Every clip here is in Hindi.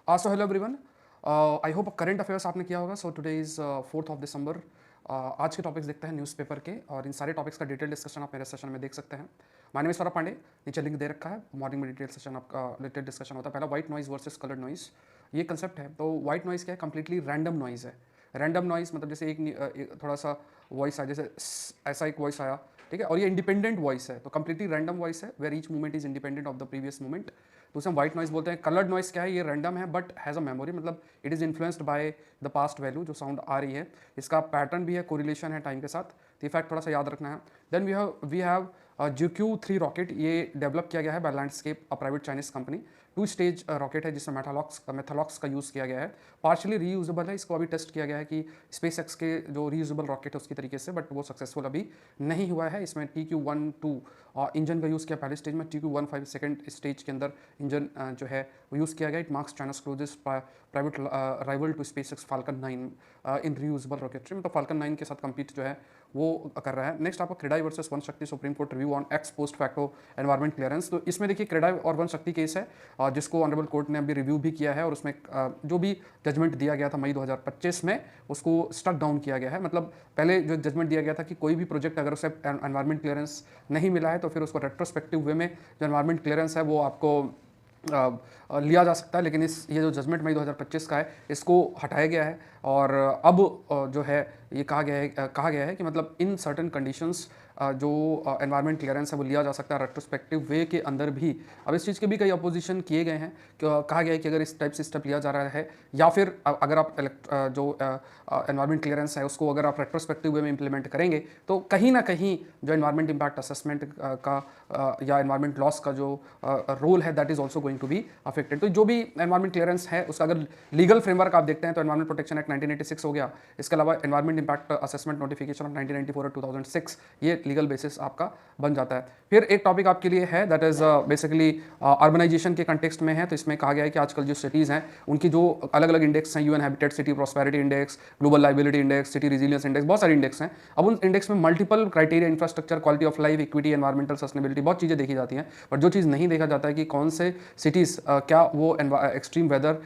So hello everyone. I hope current affairs आपने किया होगा। So today is 4th of December. आज के टॉपिक्स देखते हैं न्यूज़पेपर के, और इन सारे टॉपिक्स का डिटेल डिस्कशन आप मेरे सेशन में देख सकते हैं। My name is Saurabh Pandey. नीचे लिंक दे रखा है। मॉर्निंग में डिटेल सेशन आपका डिटेल डिस्कशन होता है। पहला white noise versus coloured noise, ये कंसेप्ट है। तो वाइट नॉइज क्या है? कंप्लीटली रैंडम नॉइज है। रैंडम नॉइज मतलब जैसे एक थोड़ा सा वॉइस आया, जैसे ऐसा एक वॉइस आया, ठीक है, और ये इंडिपेंडेंट वॉइस है, तो कंप्लीटली रैंडम वॉइस है where each movement is independent of the previous movement. तो उसे हम व्हाइट नॉइस बोलते हैं। कलर्ड नॉइस क्या है? ये रैंडम है बट हैज़ अ मेमोरी, मतलब it is influenced by the past value, जो साउंड आ रही है। इसका पैटर्न भी है, कोरिलेशन है टाइम के साथ। तो ये फैक्ट थोड़ा सा याद रखना है। Then we have GQ-3 rocket. ये डेवलप किया गया है by landscape, a private Chinese company. 2 stage rocket है जिसमें मेथालॉक्स का यूज़ किया गया है। पार्शियली रीयूजेबल है। इसको अभी टेस्ट किया गया है कि स्पेस एक्स के जो रीयूजेबल रॉकेट है उसकी तरीके से, बट वो सक्सेसफुल अभी नहीं हुआ है। इसमें TQ-12 इंजन का यूज़ किया पहले स्टेज में। TQ-15 सेकेंड स्टेज के अंदर इंजन जो है वो यूज़ किया गया। इट मार्क्स चाइना's closest private rival to SpaceX Falcon 9 इन रीयूजेबल रॉकेट्री। मतलब Falcon 9 के साथ कम्पीट जो है वो कर रहा है। नेक्स्ट आपको क्रेडाई वर्सेस वन शक्ति supreme court review on x post facto environment clearance. तो इसमें देखिए क्रेडाई और वन शक्ति केस है, जिसको ऑनरेबल कोर्ट ने अभी रिव्यू भी किया है, और उसमें जो भी जजमेंट दिया गया था मई 2025 में, उसको स्टक डाउन किया गया है। मतलब पहले जो जजमेंट दिया गया था कि कोई भी प्रोजेक्ट अगर उसे एनवायरमेंट क्लियरेंस नहीं मिला है तो फिर उसको रेट्रोस्पेक्टिव वे में जो एनवायरमेंट क्लियरेंस है वो आपको लिया जा सकता है। लेकिन ये जो जजमेंट मई 2025 का है, इसको हटाया गया है, और अब जो है ये कहा गया है कि मतलब इन सर्टेन कंडीशंस जो एनवायरमेंट क्लियरेंस है वो लिया जा सकता है रेट्रोस्पेक्टिव वे के अंदर भी। अब इस चीज़ के भी कई अपोजिशन किए गए हैं। कहा गया है कि अगर इस टाइप से स्टेप लिया जा रहा है, या फिर अगर आप जो एनवायरमेंट क्लियरेंस है उसको अगर आप रेट्रोस्पेक्टिव वे में इंप्लीमेंट करेंगे, तो कहीं ना कहीं जो एनवायरमेंट इम्पैक्ट असेसमेंट का या एनवायरमेंट लॉस का जो रोल है, that is also going to be affected. तो जो भी एनवायरमेंट क्लियरेंस है उसका अगर लीगल फ्रेमवर्क आप देखते हैं तो एनवायरमेंट प्रोटेक्शन एक्ट 1986 हो गया। इसके अलावा environment impact assessment notification of 1994 और 2006, ये लीगल बेसिस आपका बन जाता है। फिर एक टॉपिक आपके लिए है, दैट इज बेसिकली अर्बनाइजेशन के कंटेक्स्ट में है। तो इसमें कहा गया है कि आजकल जो सिटीज़ हैं उनकी जो अलग अलग इंडेक्स हैं, UN habitat city prosperity index, global liability index, city resilience index, बहुत सारे इंडेक्स हैं। अब उन इंडेक्स में multiple criteria, infrastructure, quality of life, equity, environmental sustainability, बहुत चीज़ें देखी जाती हैं। बट जो चीज़ नहीं देखा जाता है कि कौन से सिटीज़ क्या वो एक्सट्रीम वेदर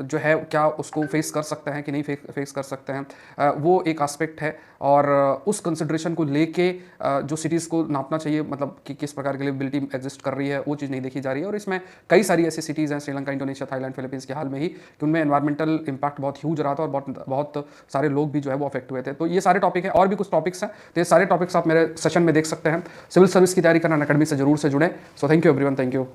जो है क्या उसको फेस कर सकते हैं कि नहीं फेस कर सकते हैं, वो एक एस्पेक्ट है। और उस कंसिडरेशन को लेके जो सिटीज़ को नापना चाहिए, मतलब कि किस प्रकार की लिविबिलिटी एग्जिस्ट कर रही है, वो चीज़ नहीं देखी जा रही है। और इसमें कई सारी ऐसी सिटीज़ हैं, श्रीलंका, इंडोनेशिया, थाईलैंड, फिलीपींस के हाल में ही, कि उनमें एनवायरमेंटल इंपैक्ट बहुत ह्यूज रहा था और बहुत सारे लोग भी जो है वो अफेक्ट हुए थे। तो ये सारे टॉपिक है, और भी कुछ टॉपिक्स हैं, तो ये सारे टॉपिक्स आप मेरे सेशन में देख सकते हैं। सिविल सर्विस की तैयारी करना अकेडमी से जरूर से जुड़ें। So thank you everyone, thank you.